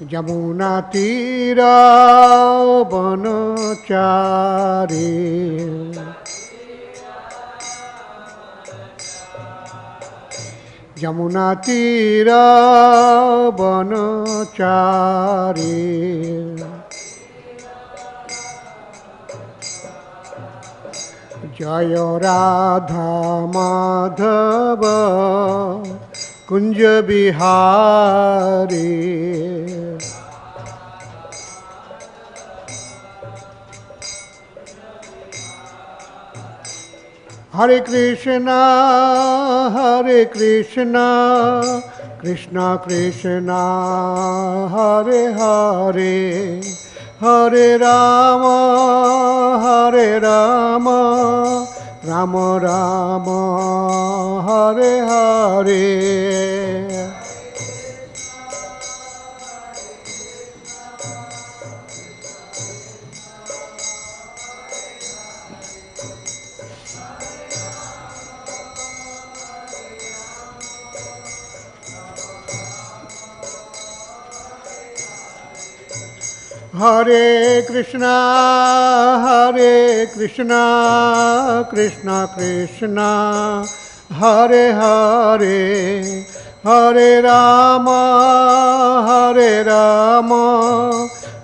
যমুনা তীরা বনচারী যমুনা তীরা বনচারী জয় রাধা মাধব কুঞ্জ বিহারী হরে কৃষ্ণ কৃষ্ণ কৃষ্ণ হরে হরে হরে রাম রাম রাম হরে হরে হরে কৃষ্ণ কৃষ্ণ কৃষ্ণ হরে হরে হরে রাম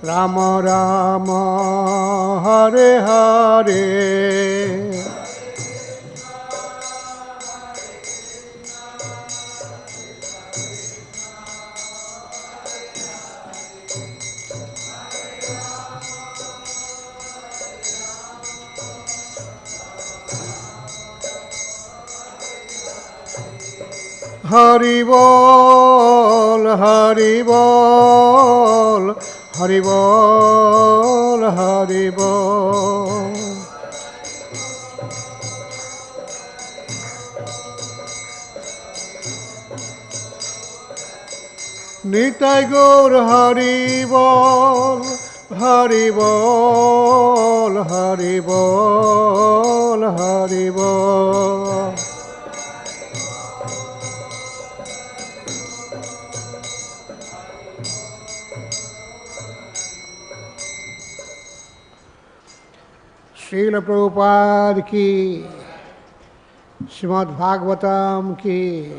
রাম রাম হরে হরে হরি বল হরি বল হরি বল হরি বল নিতাই গৌর হরি বল হরি বল হরি বল হরি বল श्रील प्रभुपाद की, श्रीमद् भागवतम की,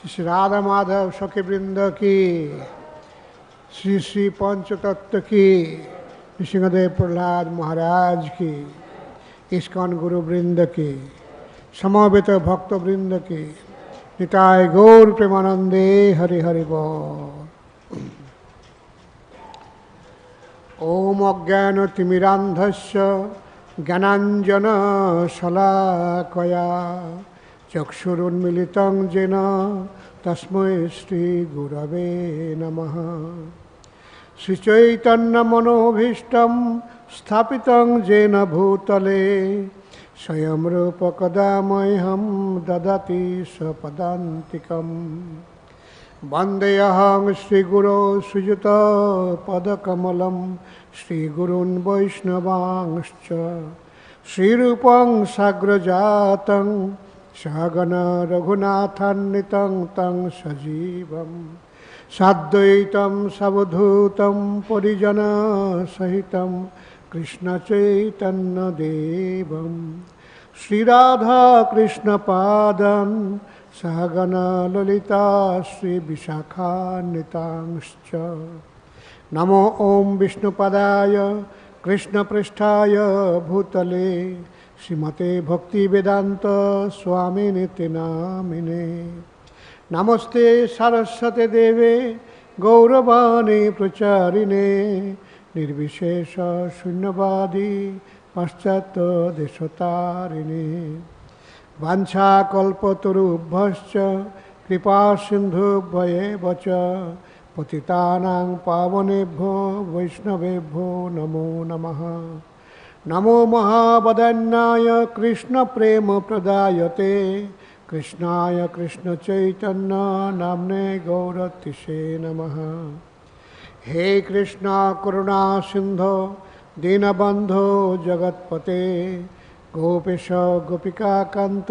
श्री राधा माधव सखी वृंद की, श्री श्री पंचतत्व की, सिंहदेव प्रहलाद महाराज की, इस्कॉन गुरु वृंद की, समवेत भक्त वृंद की, निताय गौर प्रेमानंदे हरि हरि बोल। ओम अज्ञानतिमिरान्धस्य ज्ञानाञ्जनशलाकया चक्षुरुन्मीलितं येन तस्मै श्रीगुरवे नमः। श्रीचैतन्यमनोभीष्टं स्थापितं येन भूतले स्वयं रूप कदा मह्यं ददाति स्वपदान्तिकम्। वन्देऽहं श्रीगुरो श्रीयुतपदकमलं श्रीगुरून् वैष्णवांश्च श्रीरूपं साग्रजातं सहगण रघुनाथान्वितं तं सजीवं साद्वैतं सवधूतं परिजनसहितं कृष्णचैतन्यदेवं श्रीराधाकृष्णपादान् सहगण ललिता श्री विशाखान्वितांश्च। नमो ओं विष्णुपदाय कृष्णपृष्ठाय भूतले श्रीमते भक्तिवेदांत स्वामिनिति नामिने। नमस्ते सरस्वती देवे गौरवाणी प्रचारिणे निर्विशेष शून्यवादी पाश्चात्य देशतारिणे। वाञ्छाकल्पतरुभ्यश्च कृपा सिन्धुभ्येव च पतितानां पावनेभ्यो वैष्णवेभ्यो नमो नमः। नमो महावदन्याय कृष्णप्रेमप्रदायते कृष्णाय कृष्णचैतन्य नाम्ने गौरतिसे नमः। हे कृष्णा करुणा सिन्धो दीनबन्धो जगत्पते गोपेश गोपिकाकान्त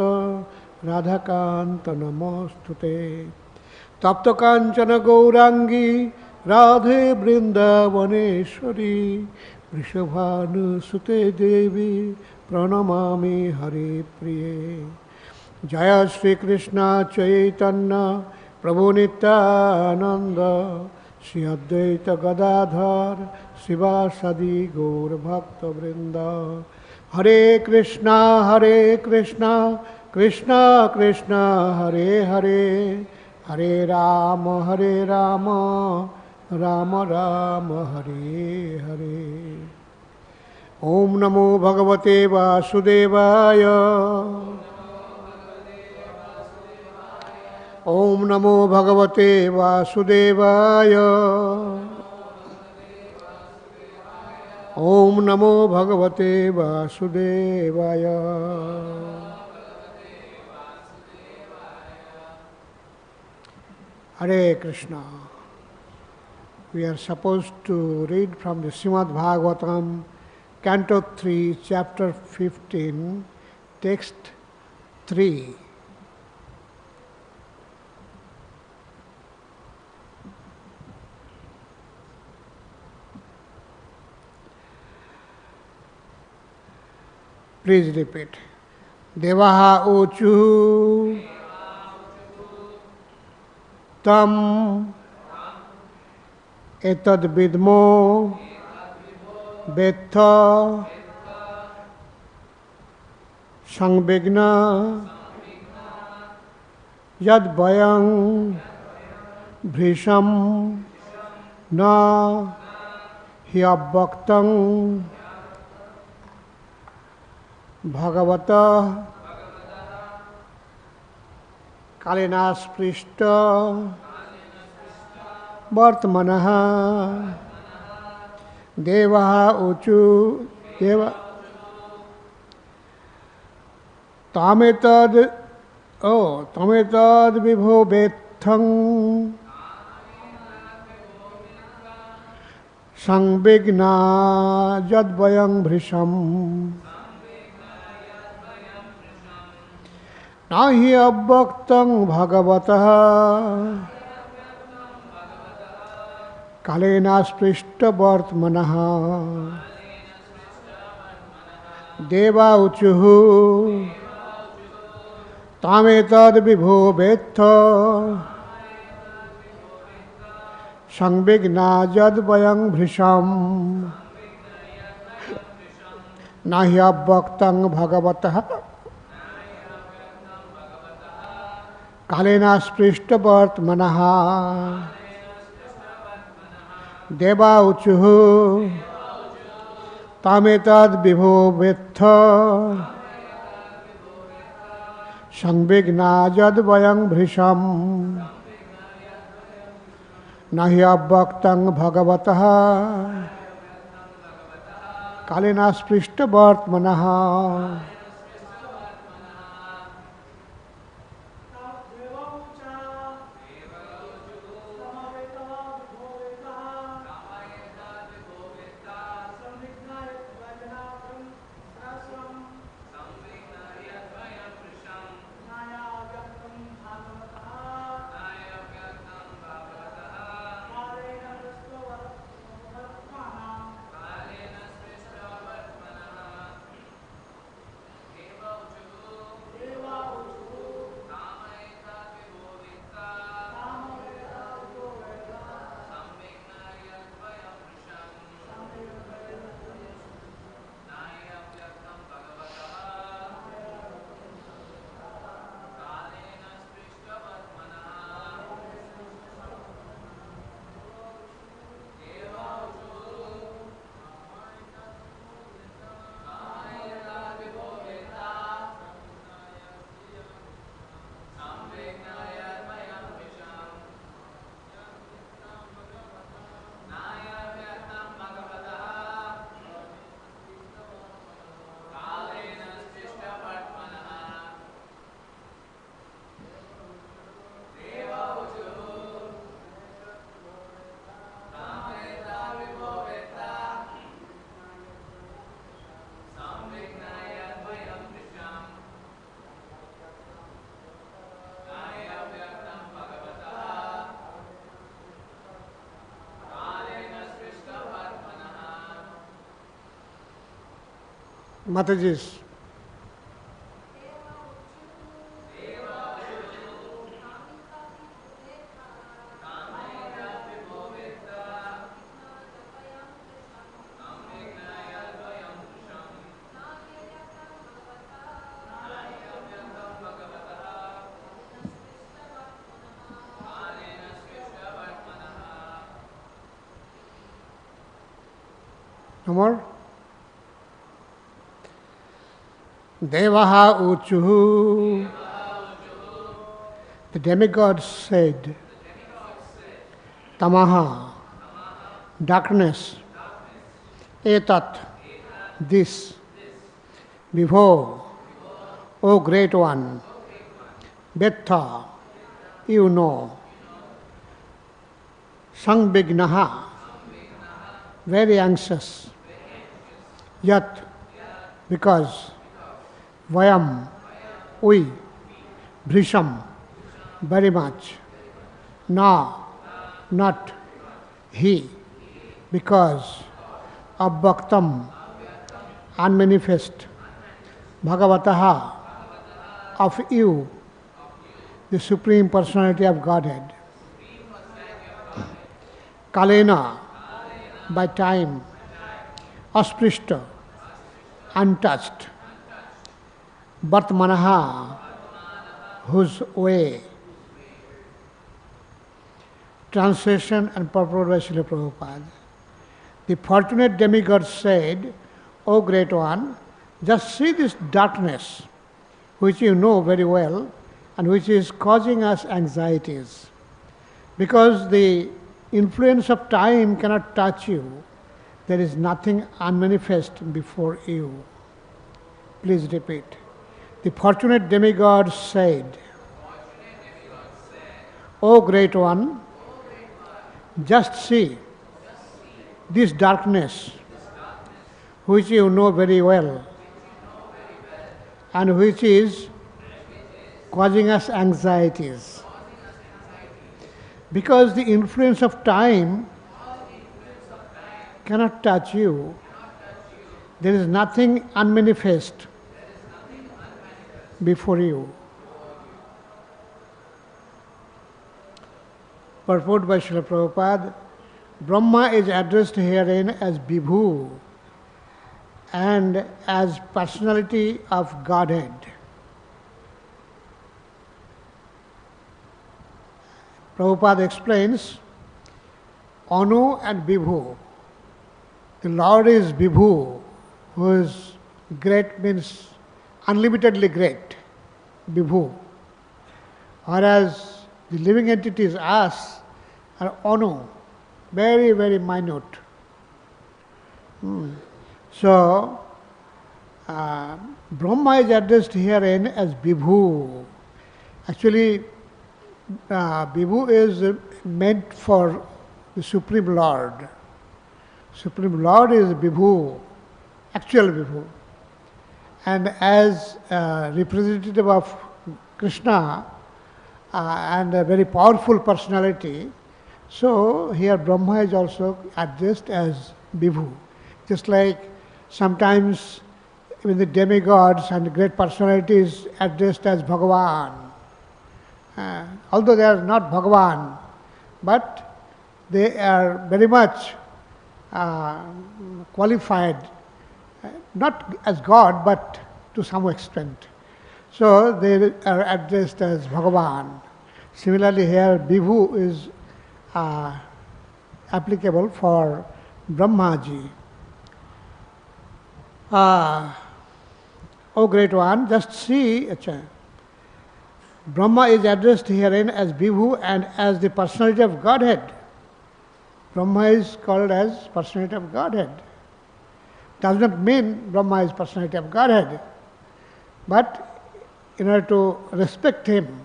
राधाकान्त नमोस्तुते। तप्त काञ्चन गौरांगी राधे वृन्दावनेश्वरी वृषभानुसुते देवी प्रणमामि हरिप्रिये। जय श्री कृष्ण चैतन्य प्रभु नित्यानंद श्री अद्वैत गदाधर शिवासादि गौर भक्तवृंद। हरे कृष्णा कृष्णा कृष्णा हरे हरे, हरे राम राम राम हरे हरे। ओम नमो भगवते वासुदेवाय, ओम नमो भगवते वासुदेवाय, ओम नमो भगवते वासुदेवाय। Hare Krishna. We are supposed to read from the Srimad Bhagavatam, Canto 3, Chapter 15, Text 3. Please repeat. Devā ūcuḥ tam etad vidmo vettha saṁvignā yad vayaṁ bhṛśam na hi avyaktaṁ bhagavataḥ kālenāspṛṣṭa-vartmanaḥ devā ūcuḥ devā tametad vibho vetthaṁ saṁvignā yad vayaṁ bhṛśam nahi avyaktaṁ bhagavataḥ kālenāspṛṣṭa-vartmanaḥ devā ūcuḥ tametad vibho vettha saṁvignā yad vayaṁ bhṛśam nahi avyaktaṁ bhagavataḥ kālenāspṛṣṭa-vartmanaḥ devā ūcuḥ tametad vibho vettha saṁvignā yad vayaṁ bhṛśam nahi avyaktaṁ bhagavataḥ kālenāspṛṣṭa-vartmanaḥ. Mataji's. No more? Devā ūcuḥ. The demigods said, tamaḥ, darkness, etat, this, vibho, O great one, vettha, you know, saṁvignāḥ, very anxious, yat, because, vayaṁ, we, bhṛśam, very much, na, not, he, because, avyaktaṁ, unmanifest, bhagavataḥ, of you, the Supreme Personality of Godhead, kālena, by time, aspṛṣṭa, untouched, vartmanaḥ, whose way. Translation and purport by Srila Prabhupada. The fortunate demigods said, O great one, just see this darkness, which you know very well, and which is causing us anxieties. Because the influence of time cannot touch you, there is nothing unmanifest before you. Please repeat. The fortunate demigods said, O great one, just see this darkness, which you know very well, and which is causing us anxieties. Because the influence of time cannot touch you, there is nothing unmanifest before you. Purport by Srila Prabhupada. Brahma is addressed herein as vibho and as personality of Godhead. Prabhupada explains, Anu and vibho. The Lord is vibho, who is great, means unlimitedly great, vibho. Whereas the living entities, us, are anu, very, very minute. So, Brahma is addressed herein as vibho. Actually, vibho is meant for the Supreme Lord. Supreme Lord is vibho, actual vibho. And as representative of Krishna and a very powerful personality, so here Brahma is also addressed as vibho. Just like sometimes even the demigods and great personalities addressed as Bhagavan. Although they are not Bhagavan, but they are very much qualified, not as God, but to some extent. So they are addressed as Bhagavan. Similarly here, vibho is applicable for Brahmaji. O great one, just see, Brahma is addressed herein as vibho and as the personality of Godhead. Brahma is called as personality of Godhead. Does not mean Brahma is personality of Godhead, but in order to respect him,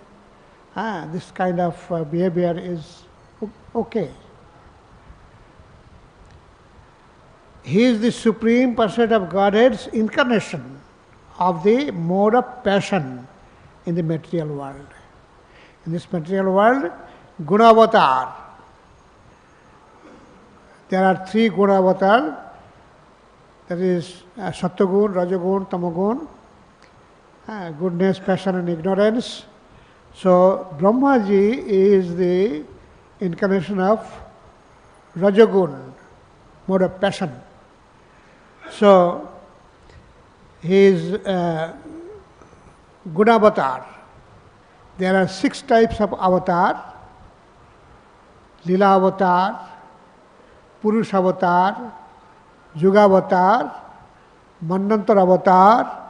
this kind of behavior is okay. He is the Supreme Personality of Godhead's incarnation of the mode of passion in the material world. In this material world, Gunavatar. There are three Gunavatar. that is sattvagun, rajagun, tamagun, goodness, passion and ignorance. So Brahmaji is the incarnation of rajagun, mode of passion. So he is good avatar. There are 6 types of avatar: Lila avatar, Purush avatar, Yuga avatar, Manvantar avatar,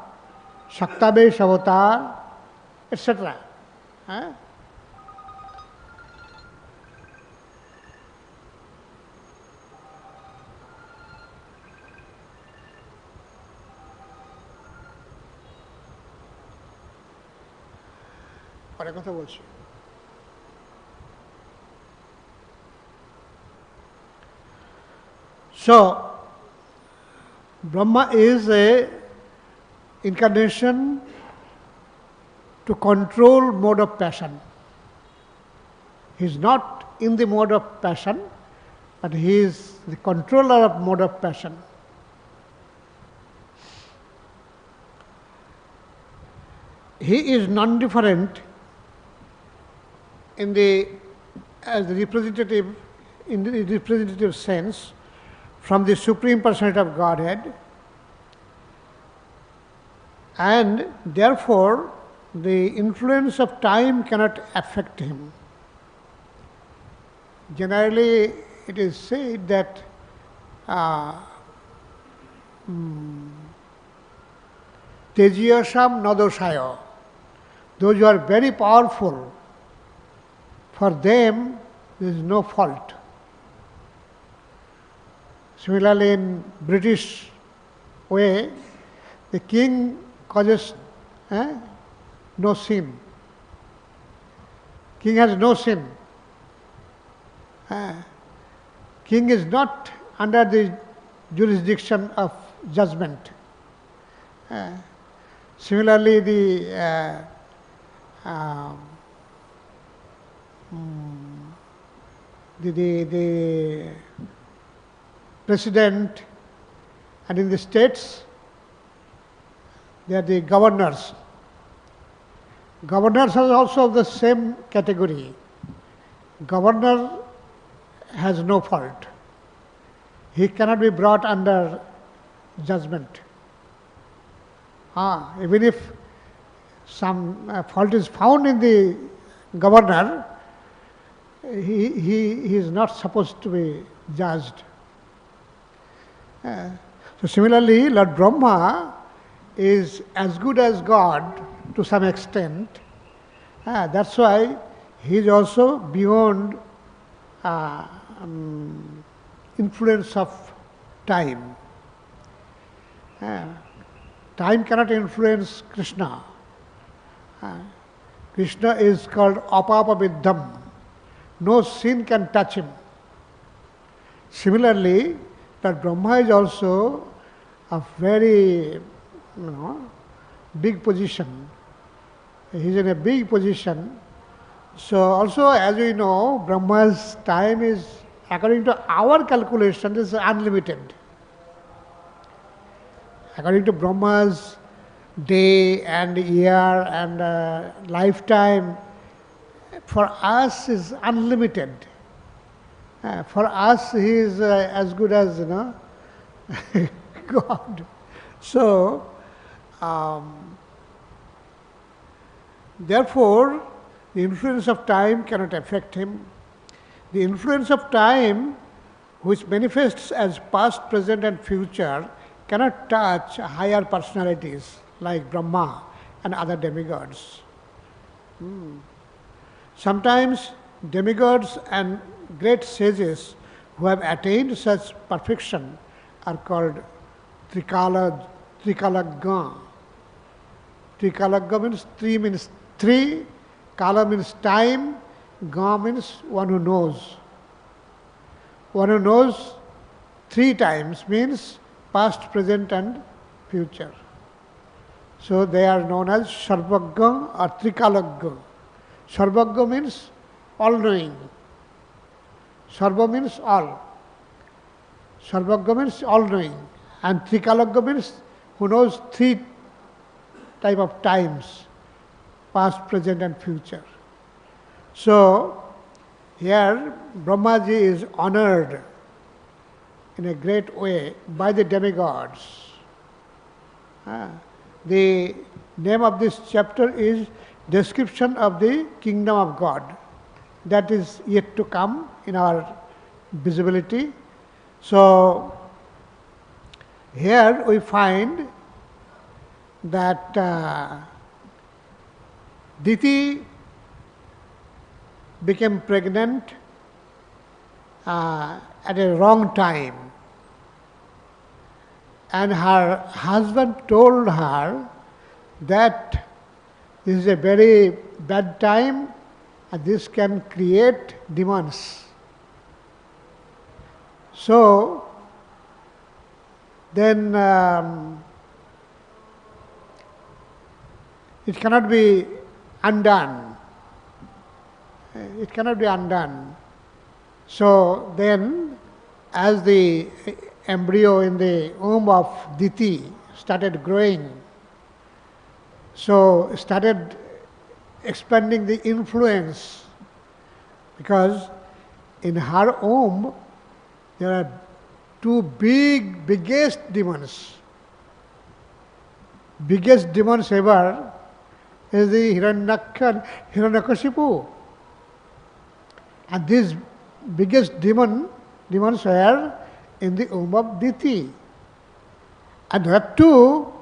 Shaktabesh avatar, etc. পরে কথা বলছি। So, Brahma is a incarnation to control mode of passion. He is not in the mode of passion, but he is the controller of mode of passion. He is non-different in the as the representative in the representative sense from the Supreme Personality of Godhead, and therefore the influence of time cannot affect him. Generally, it is said that tejiyasam nadoshaya, those who are very powerful, for them there is no fault. Similarly, in British way, the king causes no sin. King has no sin. King is not under the jurisdiction of judgment. Similarly, the president, and in the states, they are the governors. Governors are also of the same category. Governor has no fault. He cannot be brought under judgment. Even if some fault is found in the governor, he is not supposed to be judged. So similarly, Lord Brahma is as good as God to some extent. That's why he is also beyond influence of time. Time cannot influence Krishna. Krishna is called apāpaviddham. No sin can touch him. Similarly, that Brahma is also a very big position. He is in a big position. So also, as we know, Brahma's time is, according to our calculation, is unlimited. According to Brahma's day and year and lifetime, for us is unlimited. For us, he is as good as God. So, therefore, the influence of time cannot affect him. The influence of time, which manifests as past, present and future, cannot touch higher personalities like Brahma and other demigods. Sometimes demigods and great sages who have attained such perfection are called tri-kāla, tri-kāla. Tri-kāla means three means three, kāla means time, ga means one who knows. One who knows 3 times means past, present and future. So they are known as sarvagga or tri-kāla. Sarvagga means all-knowing. Sarva means all. Sarvagga means all-knowing. And tri-kāla means who knows three type of times, past, present and future. So here Brahmaji is honored in a great way by the demigods. The name of this chapter is Description of the Kingdom of God. That is yet to come in our visibility. So here we find that Diti became pregnant at a wrong time, and her husband told her that this is a very bad time and this can create demons. So then it cannot be undone. It cannot be undone. So then, as the embryo in the womb of Diti started growing, so started expanding the influence, because in her womb there are two biggest demons. Biggest demons ever is the Hiranyakashipu. And these biggest demons were in the womb of Diti. And that too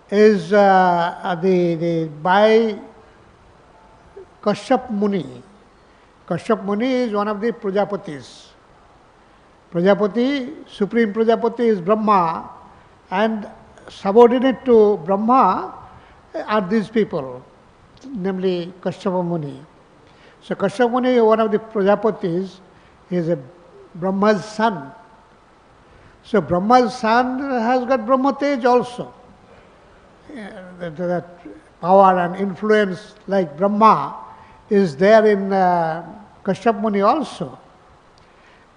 is by Kashyap Muni. Kashyap Muni is one of the Prajapatis. Prajapati, Supreme Prajapati is Brahma, and subordinate to Brahma are these people, namely Kashyapa Muni. So Kashyapa Muni, one of the Prajapatis, is a Brahma's son. So Brahma's son has got Brahmatej also. That power and influence like Brahma is there in Kashyapa Muni also.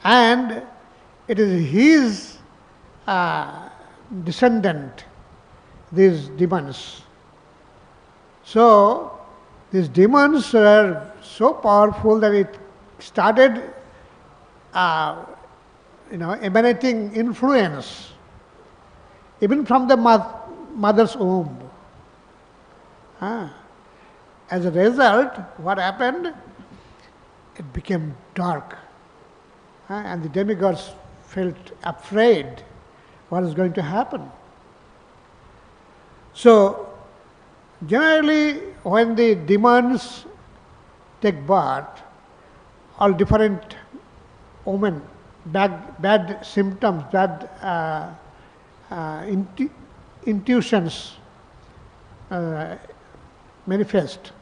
And it is his descendant, these demons. So these demons were so powerful that it started emanating influence even from the mother's womb. As a result, what happened? It became dark. And the demigods felt afraid what is going to happen. So, generally, when the demons take birth, all different omen, bad symptoms, bad intuitions manifest.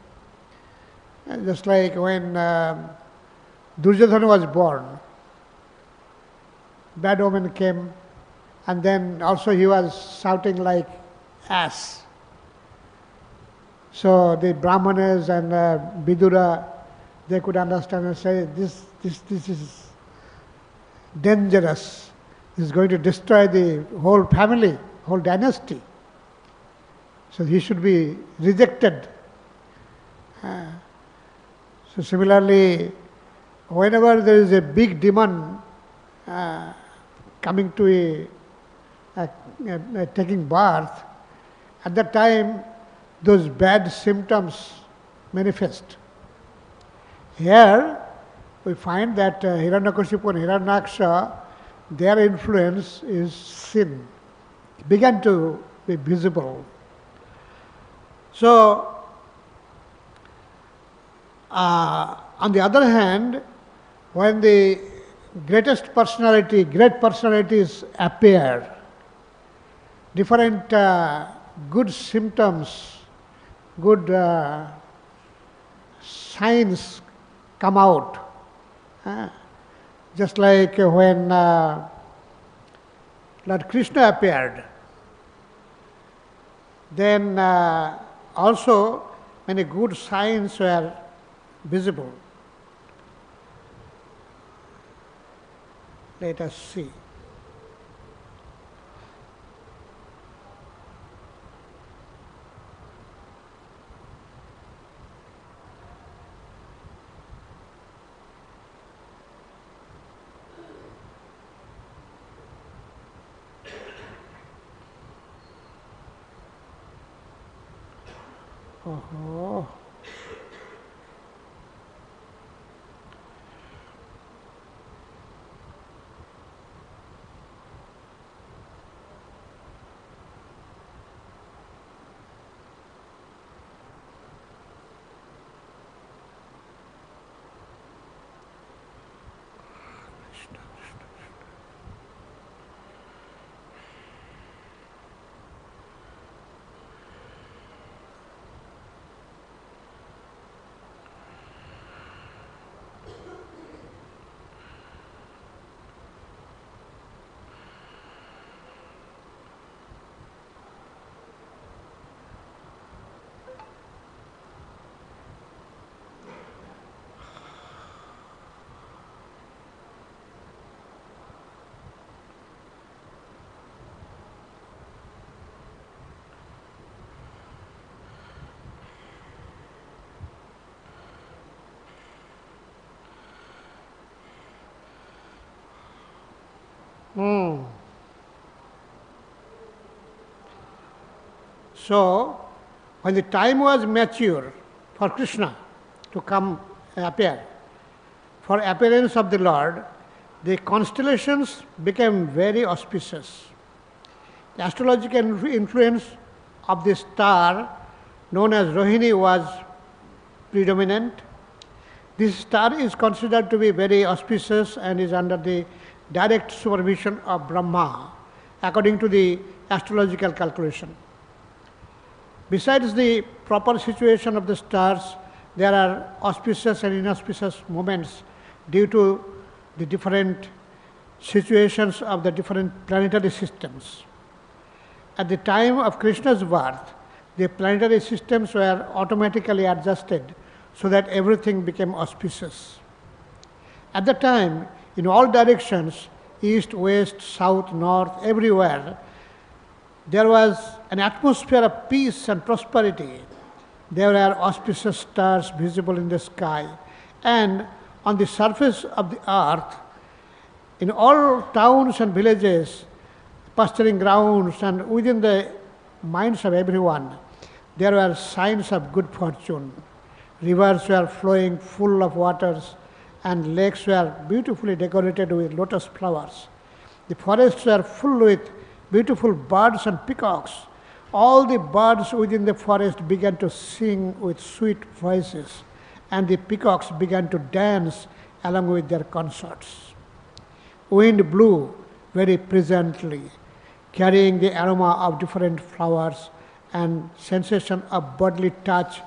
Just like when Duryodhana was born, bad omen came, and then also he was shouting like ass. So the Brahmanas and Vidura, they could understand and say, this is dangerous. This is going to destroy the whole family, whole dynasty. So he should be rejected. So similarly, whenever there is a big demon coming to taking birth, at that time those bad symptoms manifest. Here we find that Hiranyakashipu and Hiranyaksha, their influence is sin. It began to be visible. So, on the other hand, when the great personalities appear, different good symptoms, good signs come out. Just like when Lord Krishna appeared, then also many good signs were visible. Let us see. Oh. So, when the time was mature for Krishna to come appear, for appearance of the Lord, the constellations became very auspicious. The astrological influence of the star known as Rohini was predominant. This star is considered to be very auspicious and is under the direct supervision of Brahma, according to the astrological calculation. Besides the proper situation of the stars, there are auspicious and inauspicious moments due to the different situations of the different planetary systems. At the time of Krishna's birth, the planetary systems were automatically adjusted so that everything became auspicious. At the time, in all directions, east, west, south, north, everywhere, there was an atmosphere of peace and prosperity. There were auspicious stars visible in the sky. And on the surface of the earth, in all towns and villages, pasturing grounds, and within the minds of everyone, there were signs of good fortune. Rivers were flowing full of waters, and lakes were beautifully decorated with lotus flowers. The forests were full with beautiful birds and peacocks. All the birds within the forest began to sing with sweet voices, and the peacocks began to dance along with their consorts. Wind blew very pleasantly, carrying the aroma of different flowers, and sensation of bodily touch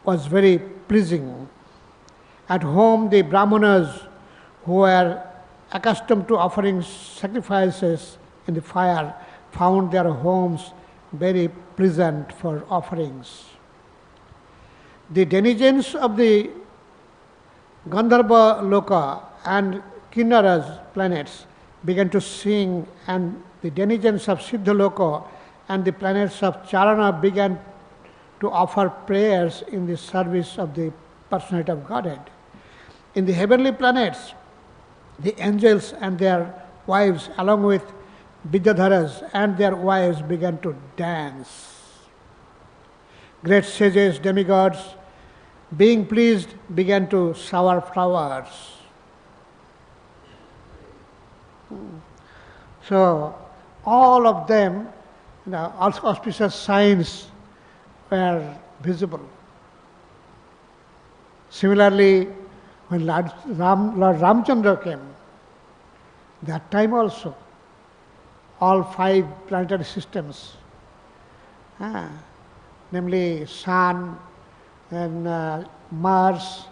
was very pleasing. At home, the brahmanas, who were accustomed to offering sacrifices in the fire, found their homes very pleasant for offerings. The denizens of the Gandharva Loka and Kinnara's planets began to sing, and the denizens of Siddha Loka and the planets of Charana began to offer prayers in the service of the Personality of Godhead. In the heavenly planets, the angels and their wives, along with Vidyadharas and their wives, began to dance. Great sages, demigods, being pleased, began to shower flowers. So, all of them, auspicious signs were visible. Similarly, when Lord Ramchandra came, that time also, all 5 planetary systems, namely Sun, and Mars,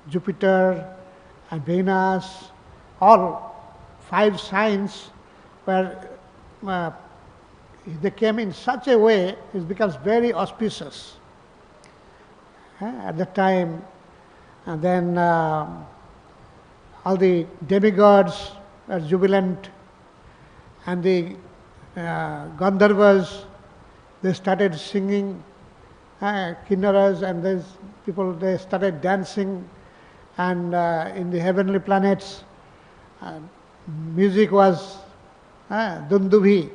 Jupiter, and Venus, all 5 signs were, they came in such a way, it becomes very auspicious. At that time, and then all the demigods were jubilant, and the Gandharvas, they started singing, Kinnaras, and these people, they started dancing, and in the heavenly planets, music was Dundubhi,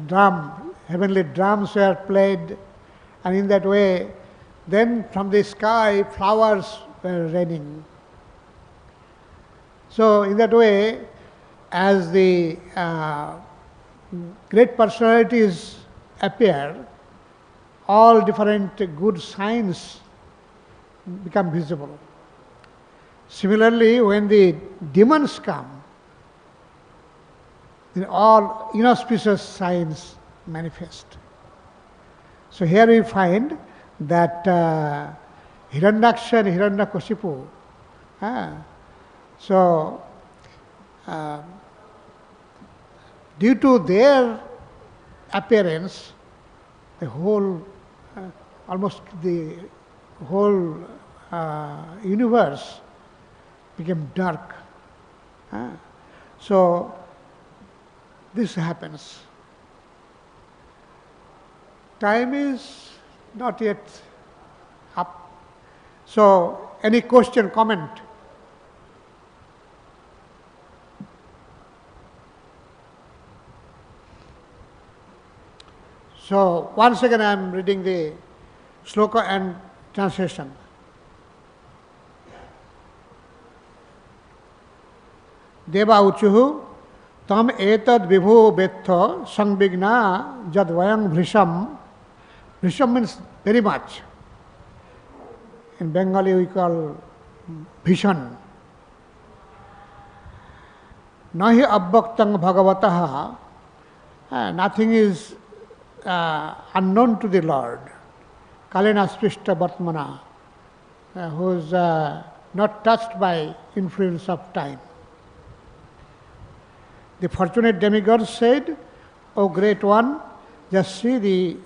drum, heavenly drums were played, And in that way, then from the sky flowers were raining. So in that way, as the great personalities appear, all different good signs become visible. Similarly, when the demons come, then all inauspicious signs manifest. So here we find that Hiranyaksha and Hiranyakashipu, due to their appearance, the whole, almost the whole universe became dark. So this happens. Time is not yet up. So any question, comment? So once again I am reading the sloka and translation. Devā ūcuḥ tam etad vibho vettha saṁvignā jad vayaṁ bhṛśam. Bhṛśam means very much. In Bengali we call bhishan. Nahi avyaktaṁ bhagavataḥ. Nothing is unknown to the Lord. kālenāspṛṣṭa-vartmanaḥ, who is not touched by influence of time. The fortunate demigods said, O great one, just see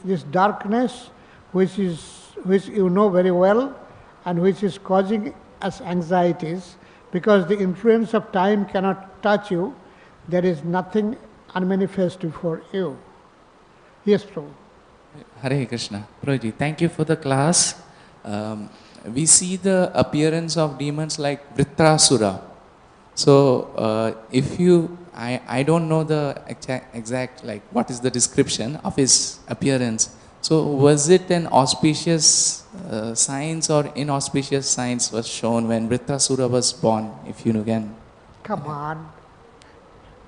this darkness which you know very well and which is causing us anxieties, because the influence of time cannot touch you. There is nothing unmanifest before you. Yes, Prabhu. Hare Krishna. Prabhuji, thank you for the class. We see the appearance of demons like Vritrasura. So, I don't know the exact, like, what is the description of his appearance. So, was it an auspicious signs or inauspicious signs was shown when Vritrasura was born, if you can? Come on.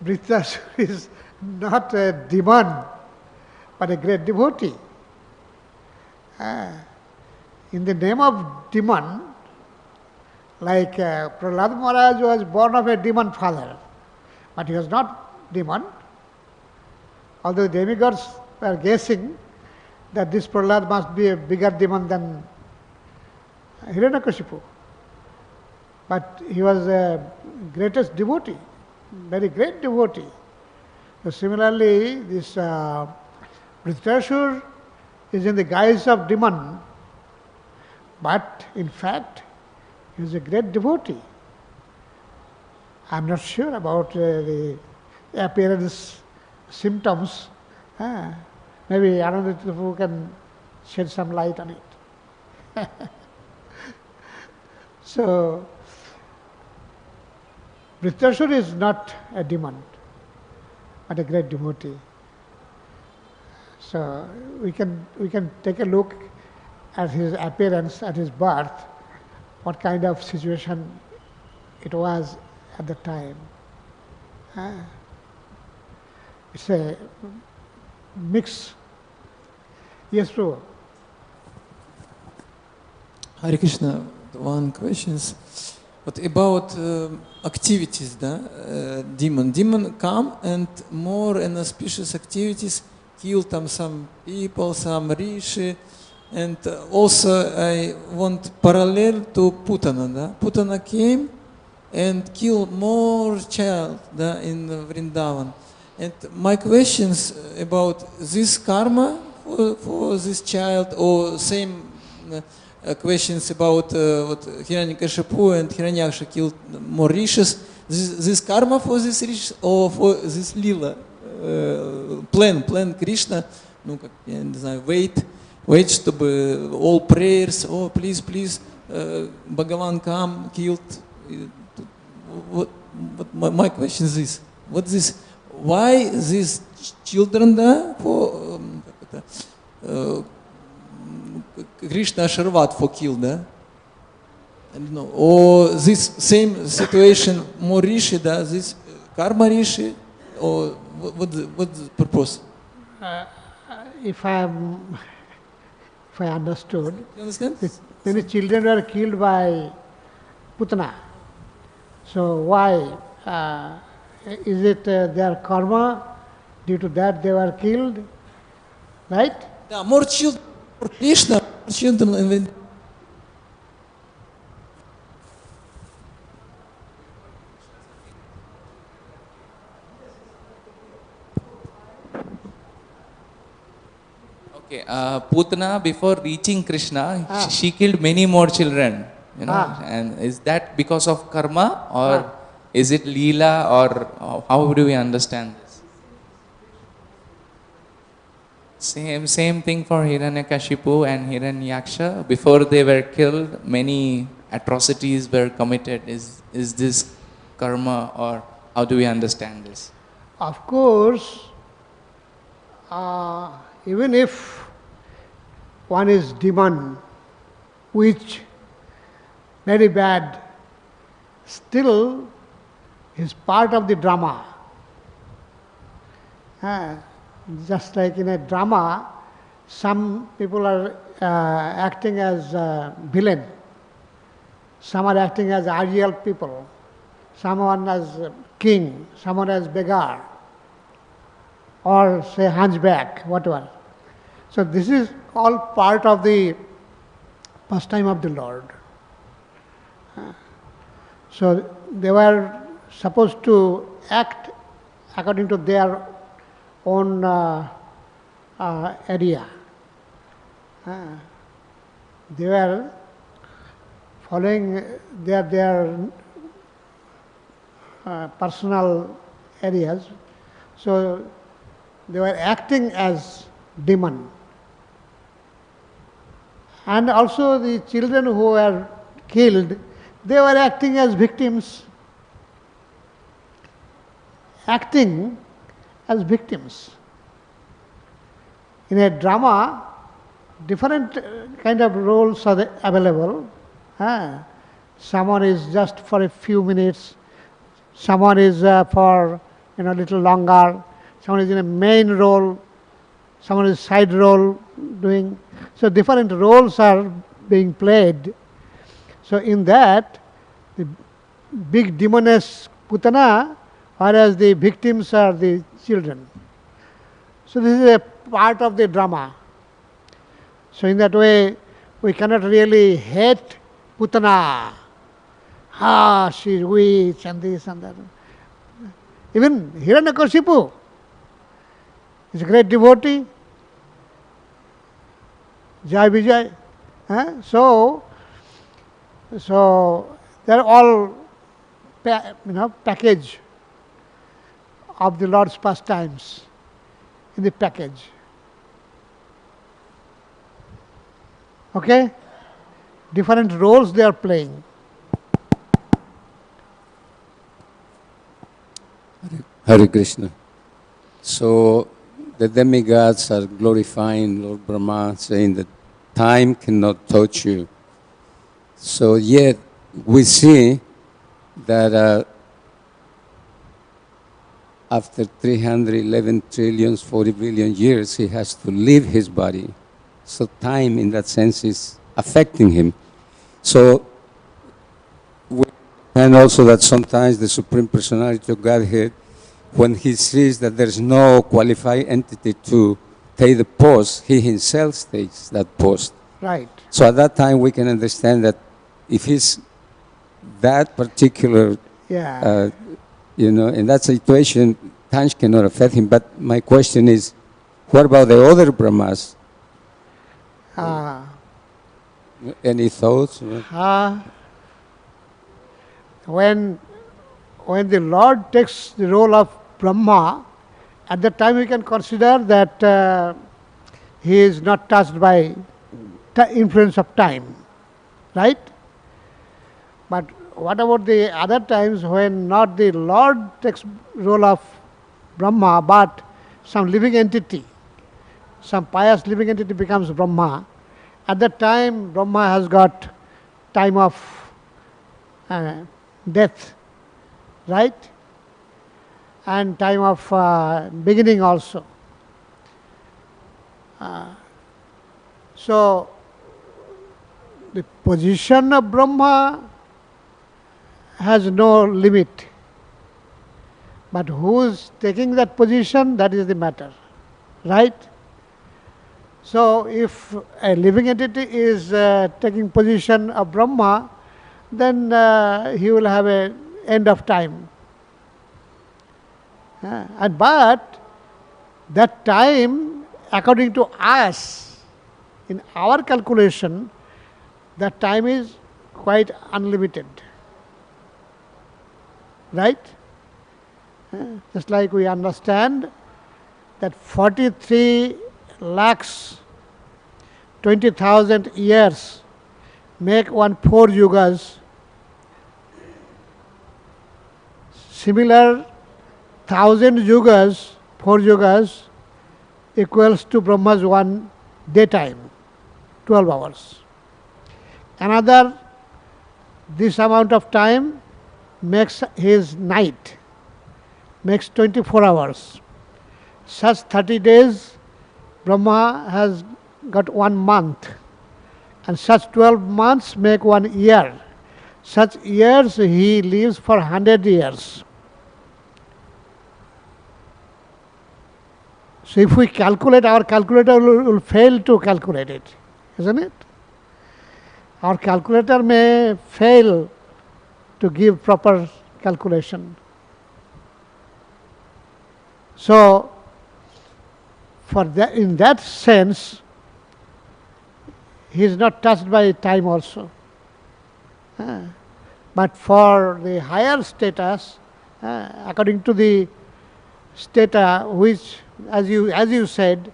Vritrasura is not a demon, but a great devotee. In the name of demon, like Prahlad Maharaj was born of a demon father, but he was not demon. Although demigods were guessing that this Prahlad must be a bigger demon than Hiranyakashipu. But he was the greatest devotee, very great devotee. So similarly, this Vritrasura is in the guise of demon, but in fact, he is a great devotee. I am not sure about the appearance symptoms. Maybe Ananda can shed some light on it. So, Vritrasura is not a demon, but a great devotee. So we can take a look at his appearance, at his birth, what kind of situation it was at the time. It's a mix. Yes, Prabhu. Hare Krishna, one question is, what about activities, demon? Demon come and more inauspicious activities, kill some people, some rishi, and also I want parallel to Putana. Putana came and killed more child in Vrindavan. And my questions about this karma for this child, or same questions about what Hiranyakashipu and Hiranyaksha killed more rishis. This karma for this rishis or for this lila plan Krishna, я не знаю, wait, чтобы all prayers, please, Bhagavan come, killed. What my question is this: what this? Why these children Krishna Sharvat for kill, da? I don't know. Or this same situation, more rishi, da? This karma rishi, or what's the purpose? If I understood, You understand? many children were killed by Putana. So why? Is it their karma? Due to that they were killed, right? Yeah, more children for Krishna, more children and Okay, Putana, before reaching Krishna, she killed many more children, you know. And is that because of karma, or is it Leela, or how do we understand this? Same thing for Hiranyakashipu and Hiranyaksha. Before they were killed, many atrocities were committed. Is this karma, or how do we understand this? Of course, even if one is demon, which very bad, still is part of the drama. Just like in a drama, some people are acting as villain, some are acting as ideal people, someone as king, someone as beggar, or say hunchback, whatever. So this is all part of the pastime of the Lord. So they were supposed to act according to their own area. They were following their personal areas. So they were acting as demon. And also the children who were killed, they were acting as victims. Acting as victims. In a drama, different kind of roles are available. Someone is just for a few minutes, someone is for a little longer, someone is in a main role, someone is side role doing. So different roles are being played. So in that, the big demoness Putana, whereas the victims are the children. So this is a part of the drama. So in that way, we cannot really hate Putana. She's witch and this and that. Even Hiranyakashipu is a great devotee. Jai Vijay. So they're all package of the Lord's pastimes in the package. Okay? Different roles they are playing. Hare Krishna. So the demigods are glorifying Lord Brahma, saying that time cannot touch you. So yet we see that after 311 trillion, 40 billion years, he has to leave his body. So time in that sense is affecting him. So we and also that sometimes the Supreme Personality of Godhead, when he sees that there's no qualified entity to take the post, he himself takes that post. Right. So at that time we can understand that if he's that particular, in that situation, time cannot affect him. But my question is, what about the other Brahmas? Any thoughts? When the Lord takes the role of Brahma, at that time we can consider that he is not touched by influence of time, right? But what about the other times when not the Lord takes role of Brahma, but some living entity, some pious living entity becomes Brahma, At that time, Brahma has got time of death, right? And time of beginning also. So, the position of Brahma has no limit. But who is taking that position, that is the matter, right? So, if a living entity is taking position of Brahma, then he will have an end of time. But that time, according to us, in our calculation, that time is quite unlimited. Right? Just like we understand that 43 lakhs 20,000 years make 4 yugas. Similar 1,000 yugas, 4 yugas equals to Brahma's 1 daytime, 12 hours. Another, this amount of time makes his night, makes 24 hours. Such 30 days, Brahma has got 1 month. And such 12 months make 1 year. Such years he lives for 100 years. So if we calculate, our calculator will fail to calculate it, isn't it? Our calculator may fail to give proper calculation. So, for that, in that sense, he is not touched by time also. But for the higher status, according to the stata which, as you said,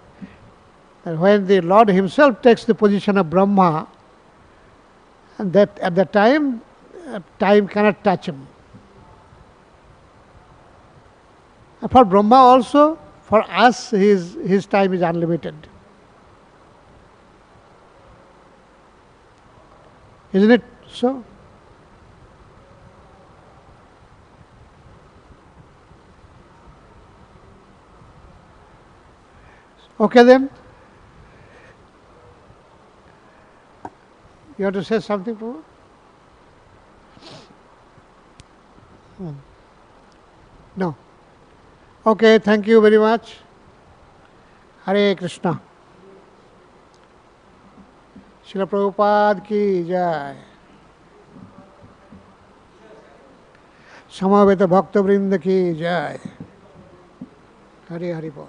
that when the Lord himself takes the position of Brahma, and that at the time, time cannot touch him. For Brahma also, for us, his time is unlimited. Isn't it so? Okay then. You have to say something, Prabhu? No. Okay, thank you very much. Hare Krishna. Srila Prabhupada ki jai. Samaveta Bhakta Vrinda ki jai. Hare Hare Bol.